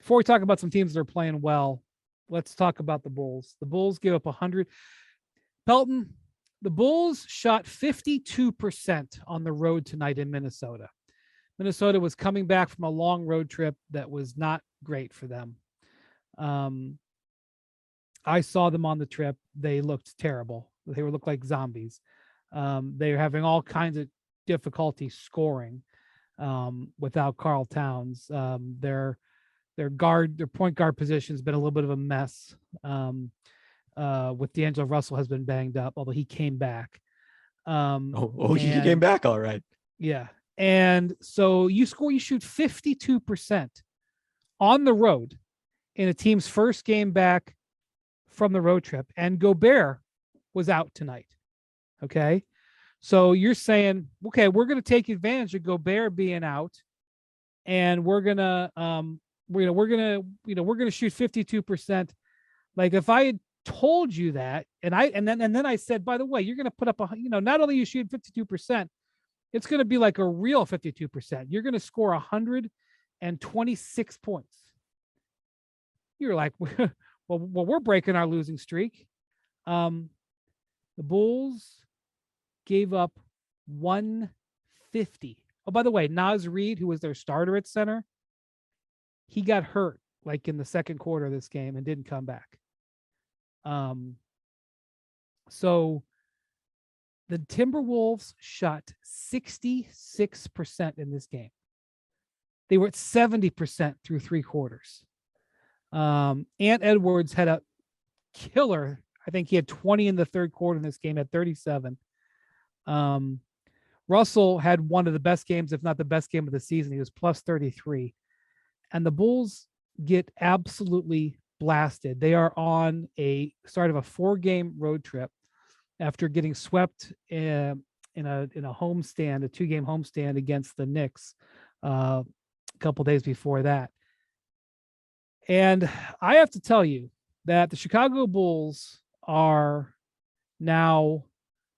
before we talk about some teams that are playing well, let's talk about the Bulls. The Bulls gave up 100. Pelton, the Bulls shot 52% on the road tonight in Minnesota. Minnesota was coming back from a long road trip that was not great for them. I saw them on the trip. They looked terrible. They looked like zombies. They were having all kinds of difficulty scoring without Karl Towns. Their point guard position has been a little bit of a mess. With D'Angelo Russell has been banged up, although he came back. He came back all right. Yeah. And so you shoot 52% on the road in a team's first game back from the road trip, and Gobert was out tonight. Okay. So you're saying, okay, we're going to take advantage of Gobert being out, and we're going to shoot 52%. Like, if I had told you that, and then I said, by the way, you're going to put up not only you shoot 52%, it's going to be like a real 52%. You're going to score 126 points. You're like, well, we're breaking our losing streak. The Bulls gave up 150. Oh, by the way, Naz Reid, who was their starter at center, he got hurt like in the second quarter of this game and didn't come back. So the Timberwolves shot 66% in this game. They were at 70% through three quarters. Ant Edwards had a killer. I think he had 20 in the third quarter in this game, at 37. Russell had one of the best games, if not the best game of the season. He was plus 33. And the Bulls get absolutely blasted. They are on a start of a 4-game road trip after getting swept in a homestand, a 2-game homestand against the Knicks a couple days before that. And I have to tell you that the Chicago Bulls are now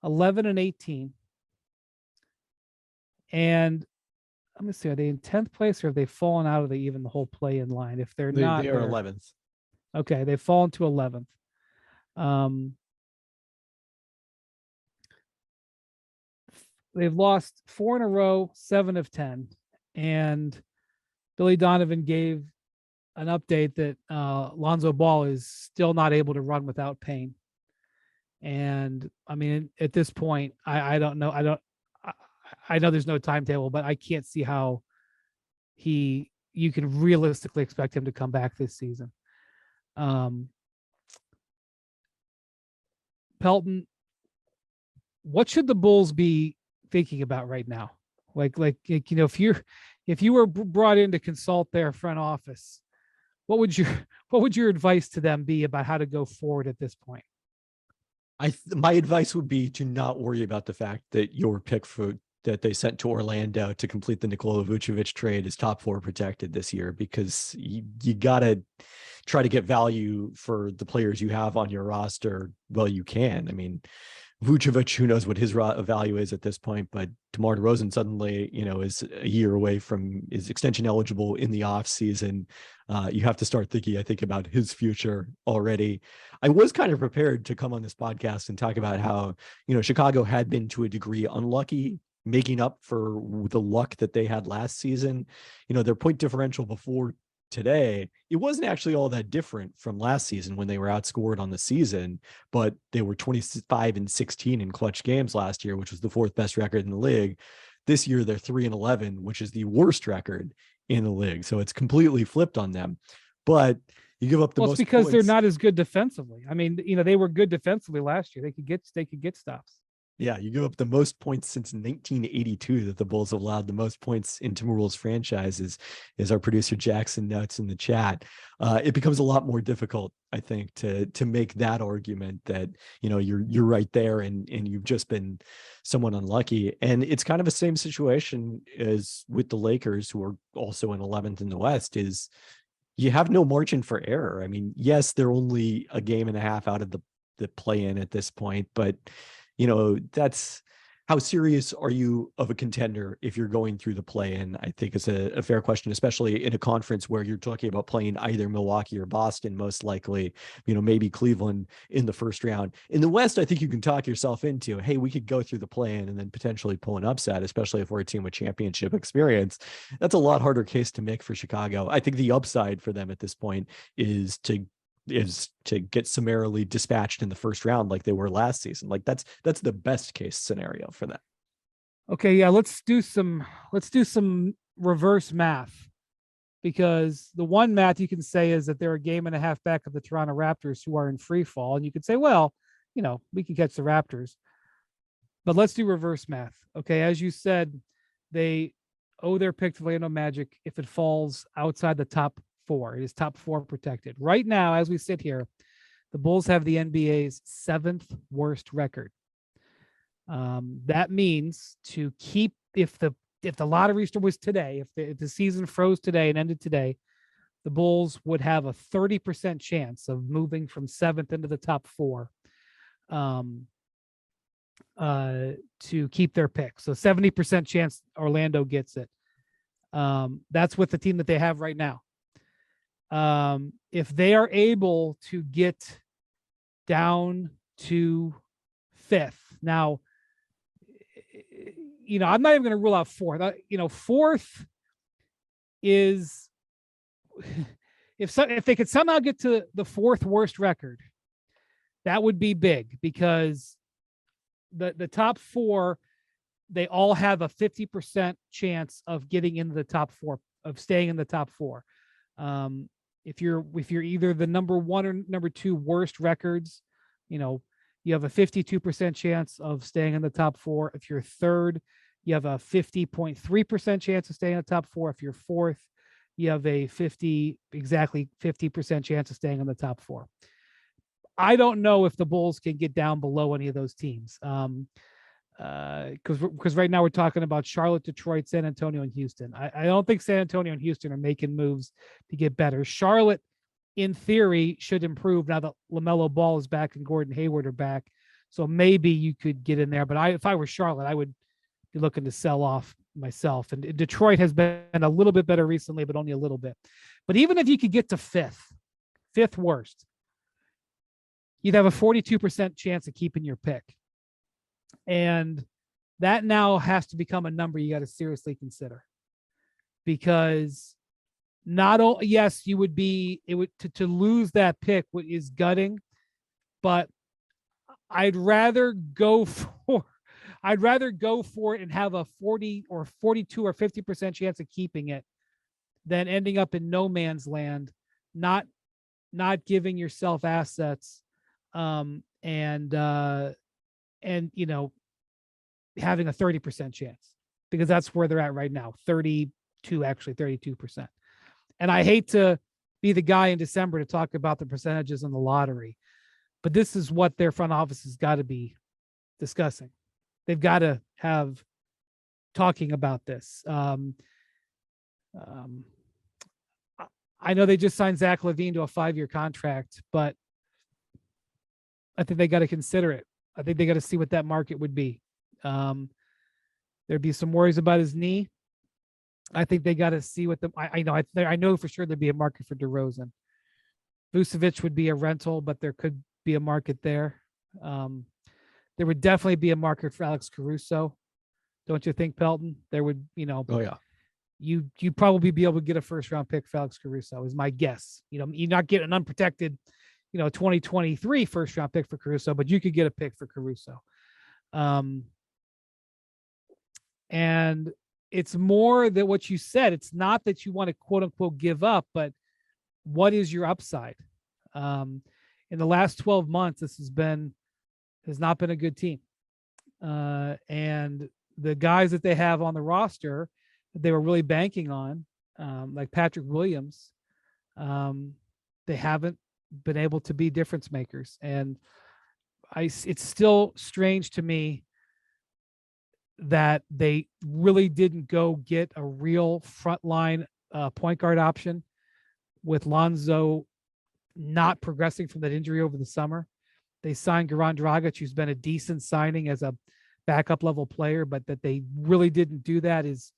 11-18. And let me see, are they in 10th place, or have they fallen out of the whole play-in line? If they're not, they are 11th. Okay, they've fallen to 11th. They've lost 4 in a row, 7 of 10. And Billy Donovan gave an update that Lonzo Ball is still not able to run without pain. And I mean, at this point, I don't know. I know there's no timetable, but I can't see how you can realistically expect him to come back this season. Pelton, what should the Bulls be thinking about right now? Like if you were brought in to consult their front office, what would your advice to them be about how to go forward at this point? My advice would be to not worry about the fact that your pick that they sent to Orlando to complete the Nikola Vucevic trade is top 4 protected this year, because you got to try to get value for the players you have on your roster. Well, you can. I mean, Vucevic, who knows what his value is at this point, but DeMar DeRozan suddenly, is a year away from his extension eligible in the off season. You have to start thinking, I think, about his future already. I was kind of prepared to come on this podcast and talk about how, Chicago had been to a degree unlucky, making up for the luck that they had last season. Their point differential before today, it wasn't actually all that different from last season when they were outscored on the season, but they were 25-16 in clutch games last year, which was the 4th best record in the league. This year, they're 3-11, which is the worst record in the league. So it's completely flipped on them. But you give up the most because points. They're not as good defensively. I mean, they were good defensively last year. They could get stops. Yeah, you give up the most points since 1982 that the Bulls have allowed the most points in Timberwolves franchises, as our producer Jackson notes in the chat. It becomes a lot more difficult, I think, to make that argument that, you're right there and you've just been somewhat unlucky. And it's kind of the same situation as with the Lakers, who are also in 11th in the West, is you have no margin for error. I mean, yes, they're only a game and a half out of the play-in at this point, but that's how serious are you of a contender if you're going through the play-in? I think is a fair question, especially in a conference where you're talking about playing either Milwaukee or Boston, most likely, maybe Cleveland in the first round. In the West, I think you can talk yourself into, hey, we could go through the play-in and then potentially pull an upset, especially if we're a team with championship experience. That's a lot harder case to make for Chicago. I think the upside for them at this point is to get summarily dispatched in the first round like they were last season. Like that's the best case scenario for them. Okay, yeah, let's do some reverse math, because the one math you can say is that they're a game and a half back of the Toronto Raptors, who are in free fall, and you could say, well, we can catch the Raptors. But let's do reverse math. Okay, as you said, they owe their pick to Orlando Magic if it falls outside the top four. It is top four protected. Right now, as we sit here, the Bulls have the NBA's 7th worst record. That means to keep, if the lottery was today, if the season froze today and ended today, the Bulls would have a 30% chance of moving from 7th into the top four to keep their pick. So 70% chance Orlando gets it. That's with the team that they have right now. If they are able to get down to 5th, now, I'm not even going to rule out 4th. 4th is if they could somehow get to the 4th worst record, that would be big, because the top 4, they all have a 50% chance of getting into the top 4, of staying in the top 4. If you're either the number 1 or number 2 worst records, you have a 52% chance of staying in the top 4. If you're 3rd, you have a 50.3% chance of staying in the top 4. If you're 4th, you have a exactly 50% chance of staying in the top 4. I don't know if the Bulls can get down below any of those teams. Because right now we're talking about Charlotte, Detroit, San Antonio, and Houston. I don't think San Antonio and Houston are making moves to get better. Charlotte, in theory, should improve now that LaMelo Ball is back and Gordon Hayward are back. So maybe you could get in there. But if I were Charlotte, I would be looking to sell off myself. And Detroit has been a little bit better recently, but only a little bit. But even if you could get to 5th worst, you'd have a 42% chance of keeping your pick. And that now has to become a number you got to seriously consider, because not only, yes, you would be, it would, to lose that pick is gutting, but I'd rather go for it and have a 40 or 42 or 50% chance of keeping it than ending up in no man's land, not giving yourself assets, and having a 30% chance, because that's where they're at right now. 32%. And I hate to be the guy in December to talk about the percentages on the lottery, but this is what their front office has got to be discussing. They've got to have talking about this. I know they just signed Zach LaVine to a 5-year contract, but I think they got to consider it. I think they got to see what that market would be. There'd be some worries about his knee. I think they got to see what I know for sure there'd be a market for DeRozan. Vucevic would be a rental, but there could be a market there. There would definitely be a market for Alex Caruso. Don't you think, Pelton? There would, Oh yeah. You'd probably be able to get a 1st-round pick for Alex Caruso, is my guess. You're not getting an unprotected, 2023 1st-round pick for Caruso, but you could get a pick for Caruso. And it's more that what you said, it's not that you want to quote unquote give up, but what is your upside? In the last 12 months, this has not been a good team. And the guys that they have on the roster that they were really banking on, like Patrick Williams, they haven't been able to be difference makers. And it's still strange to me that they really didn't go get a real frontline point guard option, with Lonzo not progressing from that injury over the summer. They signed Goran Dragic, who's been a decent signing as a backup level player, but that they really didn't do that is,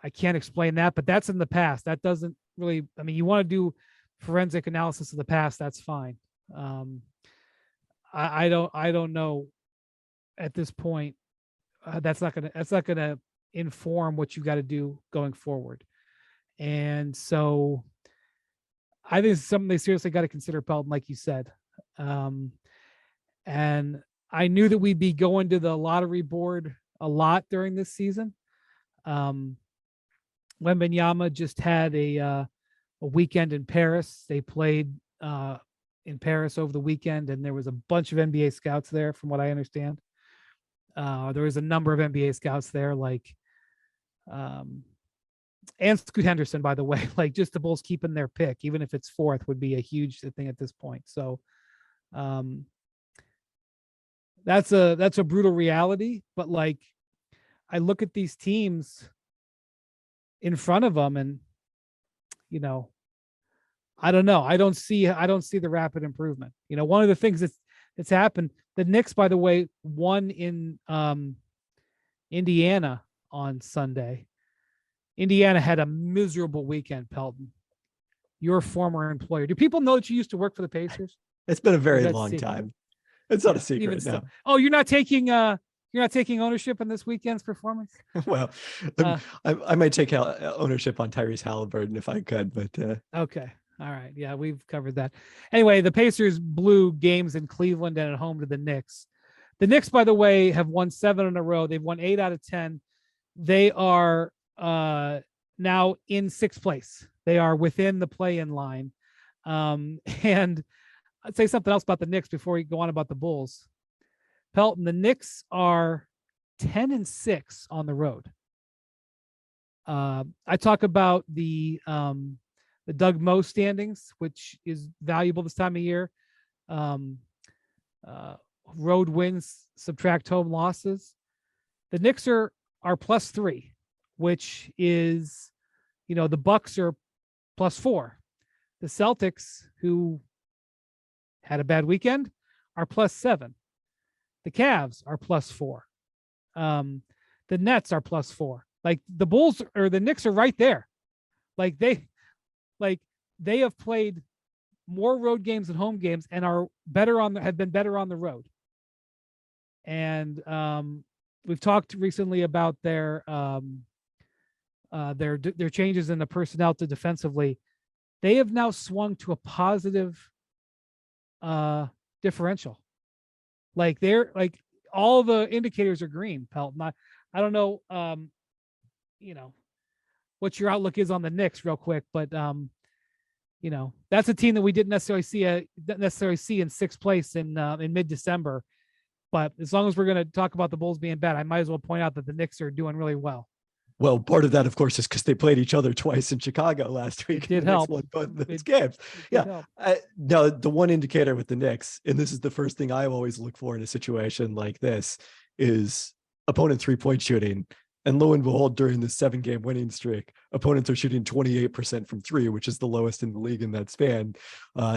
I can't explain that, but that's in the past. That doesn't really, I mean, you want to do forensic analysis of the past, that's fine. Um, I don't know at this point. That's not gonna inform what you got to do going forward. And so I think it's something they seriously got to consider, Pelton, like you said. Um, and I knew that we'd be going to the lottery board a lot during this season. Um, Wembenyama just had a weekend in Paris. They played in Paris over the weekend, and there was a bunch of NBA scouts there, from what I understand. There was a number of NBA scouts there, like and Scoot Henderson, by the way. Like, just the Bulls keeping their pick, even if it's fourth, would be a huge thing at this point. So that's a brutal reality. But like, I look at these teams in front of them, and I don't know. I don't see the rapid improvement. One of the things that's happened. The Knicks, by the way, won in Indiana on Sunday. Indiana had a miserable weekend, Pelton. Your former employer. Do people know that you used to work for the Pacers? It's been a very long time. It's not a secret now. Oh, you're not taking ownership in this weekend's performance? Well, I might take ownership on Tyrese Halliburton if I could, but okay. All right. Yeah, we've covered that. Anyway, the Pacers blew games in Cleveland and at home to the Knicks. The Knicks, by the way, have won 7 in a row. They've won 8 out of 10. They are now in 6th place. They are within the play-in line. And I'd say something else about the Knicks before we go on about the Bulls. Pelton, the Knicks are 10-6 on the road. I talk about the Doug Moe standings, which is valuable this time of year. Road wins subtract home losses. The Knicks are +3, which is, the Bucks are +4. The Celtics, who had a bad weekend, are +7. The Cavs are +4. The Nets are +4. Like, the Bulls or the Knicks are right there. Like, they have played more road games than home games and have been better on the road. And we've talked recently about their changes in the personnel to defensively. They have now swung to a positive differential. Like, they're like, all the indicators are green, Pelton. I don't know what your outlook is on the Knicks real quick, but that's a team that we didn't necessarily see in 6th place in mid-December. But as long as we're going to talk about the Bulls being bad, I might as well point out that the Knicks are doing really well. Well, part of that, of course, is because they played each other twice in Chicago last week. It did help. Both those games. Yeah. No, the one indicator with the Knicks, and this is the first thing I always look for in a situation like this, is opponent 3-point shooting. And lo and behold, during the 7-game winning streak, opponents are shooting 28% from 3, which is the lowest in the league in that span.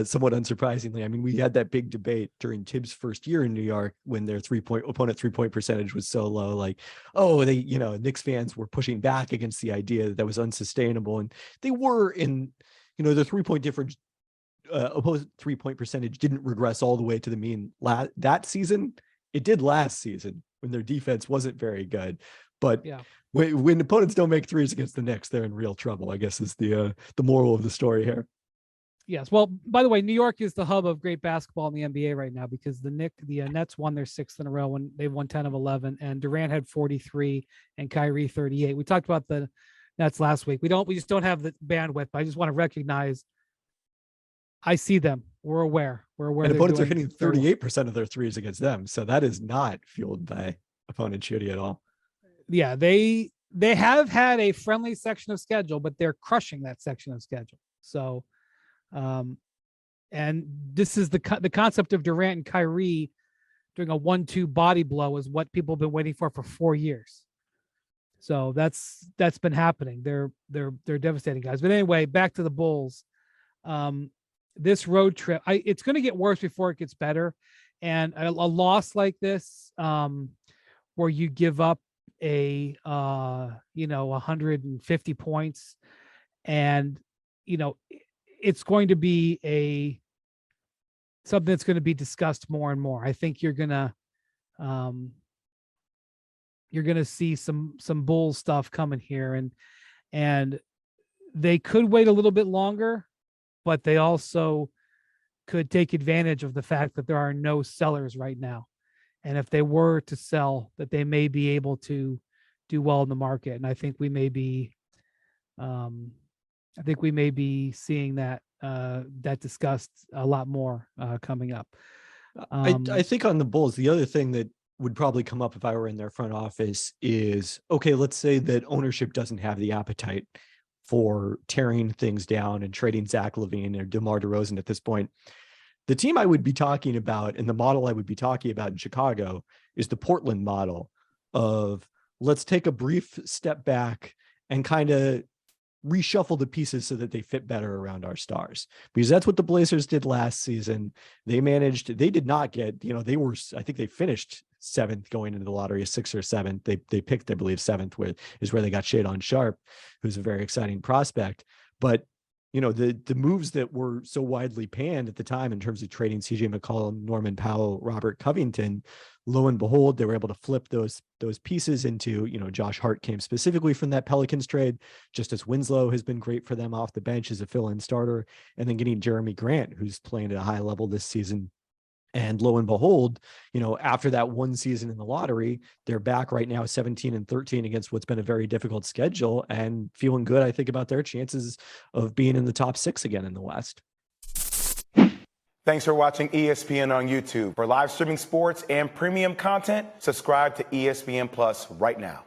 Somewhat unsurprisingly, I mean, we had that big debate during Tibbs' first year in New York when their opponent 3-point percentage was so low. Like, Knicks fans were pushing back against the idea that was unsustainable, and they were in, the 3-point difference. Opposed 3-point percentage didn't regress all the way to the mean that season. It did last season when their defense wasn't very good. But when opponents don't make threes against the Knicks, they're in real trouble, I guess, is the moral of the story here. Yes. Well, by the way, New York is the hub of great basketball in the NBA right now, because the Nets won their 6th in a row when they won 10 of 11, and Durant had 43 and Kyrie 38. We talked about the Nets last week. We just don't have the bandwidth. But I just want to recognize, I see them. We're aware. And opponents are hitting 38% of their threes against them. So that is not fueled by opponent shooting at all. Yeah, they have had a friendly section of schedule, but they're crushing that section of schedule. So, and this is the concept of Durant and Kyrie doing a 1-2 body blow is what people have been waiting for 4 years. So that's been happening. They're devastating guys. But anyway, back to the Bulls. This road trip, it's going to get worse before it gets better, and a loss like this where you give up a 150 points, and it's going to be something that's going to be discussed more and more. I think you're gonna see some Bulls stuff coming here, and they could wait a little bit longer, but they also could take advantage of the fact that there are no sellers right now. And if they were to sell, that they may be able to do well in the market. And I think we may be seeing that discussed a lot more coming up. I think on the Bulls, the other thing that would probably come up if I were in their front office is, okay, let's say that ownership doesn't have the appetite for tearing things down and trading Zach LaVine or DeMar DeRozan at this point. The team I would be talking about and the model I would be talking about in Chicago is the Portland model of, let's take a brief step back and kind of reshuffle the pieces so that they fit better around our stars, because that's what the Blazers did last season. They did not get, I think they finished 7th going into the lottery, 6th or 7th. They picked, I believe, 7th, where they got Shadon Sharpe, who's a very exciting prospect. But the moves that were so widely panned at the time in terms of trading CJ McCollum, Norman Powell, Robert Covington, lo and behold, they were able to flip those pieces into, Josh Hart came specifically from that Pelicans trade, just as Winslow has been great for them off the bench as a fill-in starter, and then getting Jeremy Grant, who's playing at a high level this season. And lo and behold, after that one season in the lottery, they're back right now 17-13 against what's been a very difficult schedule, and feeling good, I think, about their chances of being in the top 6 again in the West. Thanks for watching ESPN on YouTube. For live streaming sports and premium content, subscribe to ESPN Plus right now.